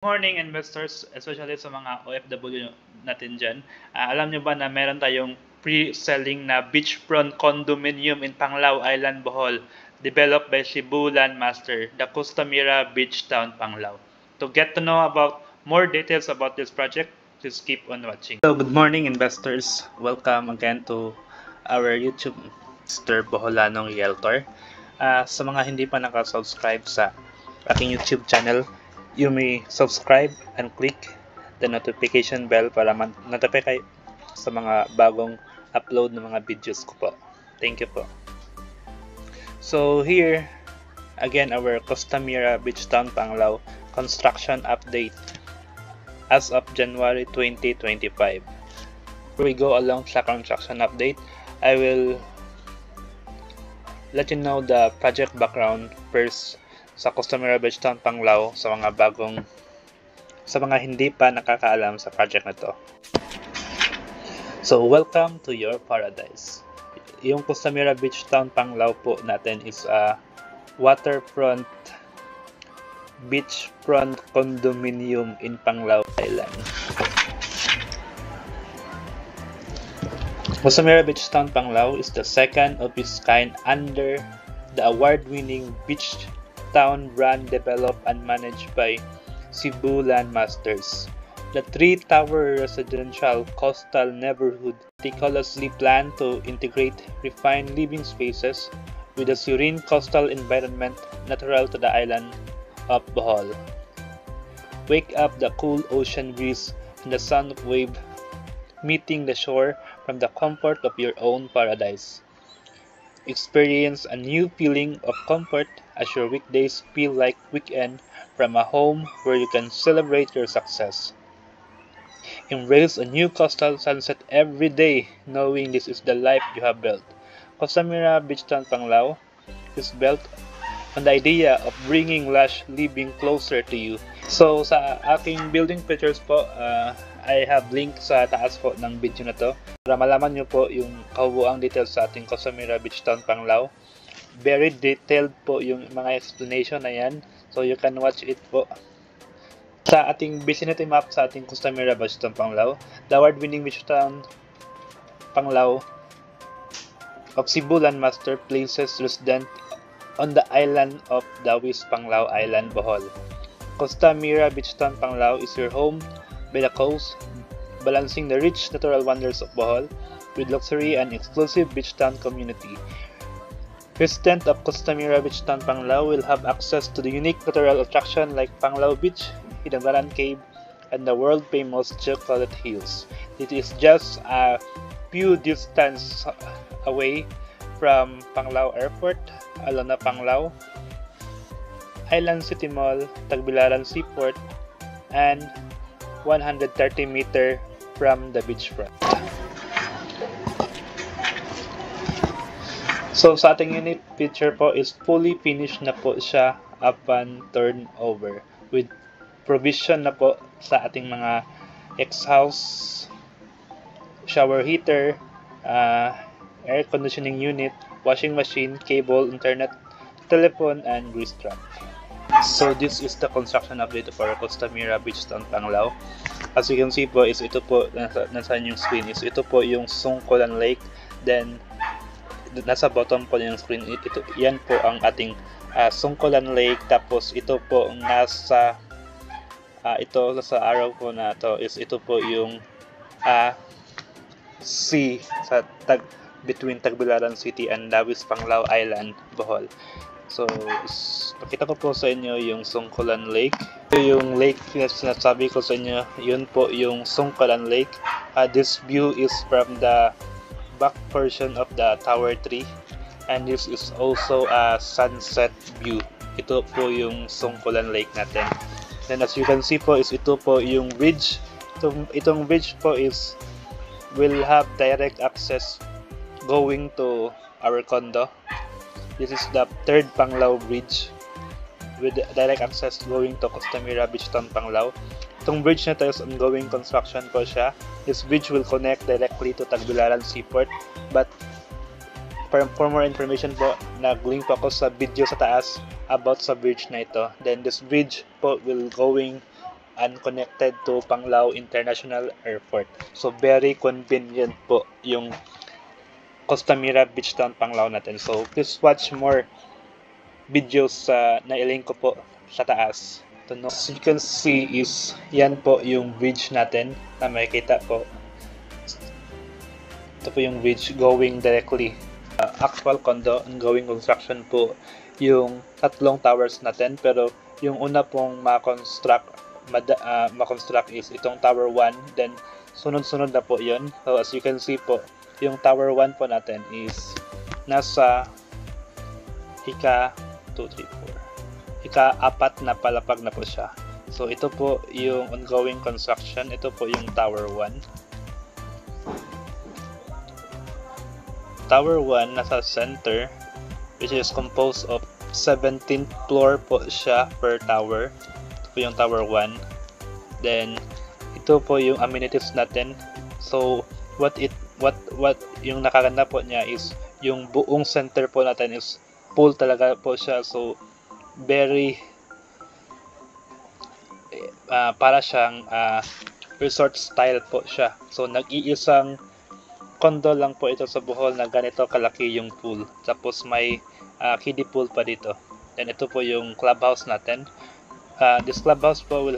Morning investors, especially sa mga OFW natin dyan. Alam nyo ba na meron tayong pre-selling na beachfront condominium in Panglao Island, Bohol, developed by Cebu Landmaster, the Costamira Beach Town, Panglao. To get to know about more details about this project, please keep on watching. So, good morning investors. Welcome again to our YouTube Mr. Boholanong Realtor. Sa mga hindi pa nakasubscribe sa aking YouTube channel, you may subscribe and click the notification bell para notify kayo sa mga bagong upload ng mga videos ko po. Thank you po. So here, again, our Costamira Beach Town, Panglao construction update as of January 2025. Before we go along sa construction update, I will let you know the project background first sa Costamira Beach Town, Panglao sa mga hindi pa nakakaalam sa project na to. So, welcome to your paradise. Yung Costamira Beach Town, Panglao po natin is a waterfront beachfront condominium in Panglao Island. Costamira Beach Town, Panglao is the second of its kind under the award-winning beach town run, developed and managed by Cebu Landmasters. The three-tower residential coastal neighborhood meticulously planned to integrate refined living spaces with a serene coastal environment natural to the island of Bohol. Wake up the cool ocean breeze and the sound of wave meeting the shore from the comfort of your own paradise. Experience a new feeling of comfort as your weekdays feel like weekend from a home where you can celebrate your success. Embrace a new coastal sunset every day, knowing this is the life you have built. Costamira Beach Town, Panglao is built on the idea of bringing lush living closer to you. So sa aking building pictures po, I have link sa taas po ng video na to para malaman nyo po yung kabuuang details sa ating Costamira Beach Town, Panglao. Very detailed po yung mga explanation na yan, so you can watch it po sa ating vicinity map sa ating Costamira Beach Town, Panglao. The award-winning Beach Town, Panglao of Cebu Landmaster places resident on the island of Dawis, Panglao Island, Bohol. Costamira Beach Town, Panglao is your home by the coast, balancing the rich natural wonders of Bohol with luxury and exclusive beach town community. Residents of Costamira Beach Town, Panglao will have access to the unique natural attraction like Panglao Beach, Hidambaran Cave, and the world-famous Chocolate Hills. It is just a few distance away from Panglao Airport, Alona, Panglao, Island City Mall, Tagbilaran Seaport, and 130 meter from the beachfront. So sa ating unit picture po is fully finished na po siya upon turnover with provision na po sa ating mga ex-house, shower heater, air conditioning unit, washing machine, cable, internet, telephone, and grease trap. So this is the construction update for Costamira Beach Town, Panglao. As you can see po is ito po nasa yung screen is ito po yung Sungkolan Lake, then nasa bottom po yung screen yan po ang ating Sungkolan Lake, tapos ito po nasa ito sa araw po na to is ito po yung sea sa between Tagbilaran City and Dawis, Panglao Island, Bohol. So, pakita ko po sa inyo yung Sungkolan Lake. Ito yung lake na sinasabi ko sa inyo, yun po yung Sungkolan Lake. This view is from the back portion of the Tower 3, and this is also a sunset view. Ito po yung Sungkolan Lake natin. Then as you can see po is ito po yung bridge. Itong bridge po is will have direct access going to our condo. This is the third Panglao Bridge with direct access going to Costamira Beach Town, Panglao. Itong bridge na to is ongoing construction po siya. This bridge will connect directly to Tagbilaran Seaport, but for more information po, nag-link po ako sa video sa taas about sa bridge na ito. Then this bridge po will going and connected to Panglao International Airport. So very convenient po yung Costa Mira Beach Town Panglao natin. So please watch more videos na ilink ko po sa taas. As you can see is yan po yung bridge natin na makikita po. Ito po yung bridge going directly. Actual condo, ongoing construction po yung tatlong towers natin, pero yung una pong ma-construct is itong tower 1, then sunod-sunod na po yun. So as you can see po, yung tower 1 po natin is nasa ika-4 na palapag na po siya. So ito po yung ongoing construction, ito po yung tower 1. Tower 1 nasa center, which is composed of 17th floor po siya per tower. Ito po yung tower 1. Then ito po yung amenities natin. So what yung nakaganda po niya is yung buong center po natin is pool talaga po siya. So very para siyang resort style po siya. So nag-iisang condo lang po ito sa Bohol na ganito kalaki yung pool. Tapos may kiddie pool pa dito. Then ito po yung clubhouse natin. This clubhouse po we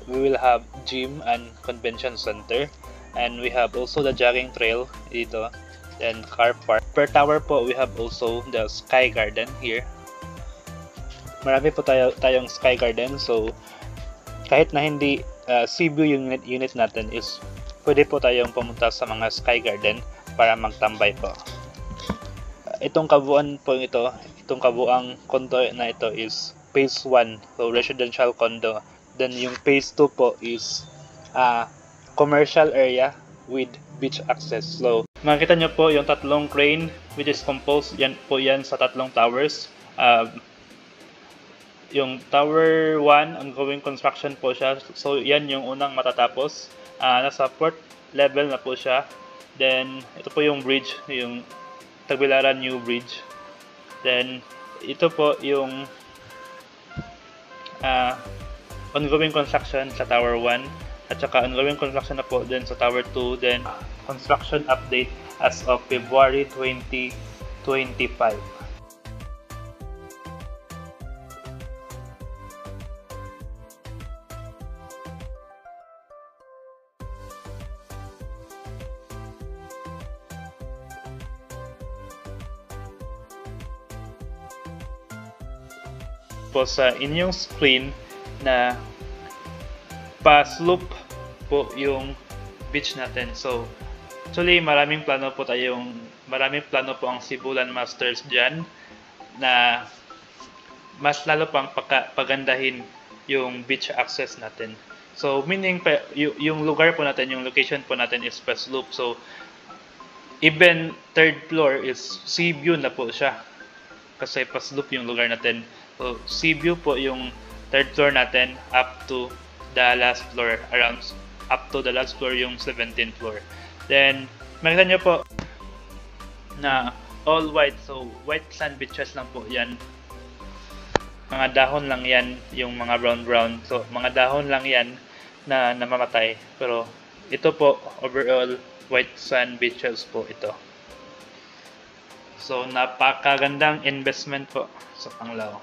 will have gym and convention center, and we have also the jogging trail dito, then car park. Per tower po we have also the sky garden here. Marami po tayong sky garden, so kahit na hindi Cebu yung unit natin is pwede po tayong pumunta sa mga sky garden para magtambay po. Itong kabuuan po itong kabuang condo na ito is phase 1, so residential condo. Then yung phase 2 po is commercial area with beach access. So makikita nyo po yung tatlong crane which is composed yan sa tatlong towers. Yung tower 1 ongoing construction po siya. So yan yung unang matatapos. Nasa 4th level na po siya. Then ito po yung bridge, yung Tagbilaran New Bridge. Then ito po yung ongoing construction sa tower 1, at saka ongoing construction na po din sa tower 2. Then construction update as of February 2025. Po sa inyong screen na pa-slope po yung beach natin. So actually maraming plano po ang Cebulan Masters dyan na mas lalo pang pagandahin yung beach access natin. So meaning yung lugar po natin, yung location po natin is pa-slope. So even 3rd floor is sea view na po siya kasi pa-slope yung lugar natin. So sea view po yung 3rd floor natin up to the last floor, up to the last floor yung 17th floor. Then makita nyo po na all white, so white sand beaches lang po yan. Mga dahon lang yan, yung mga brown. So mga dahon lang yan na namamatay. Pero ito po overall white sand beaches po ito. So napakagandang investment po sa Panglao.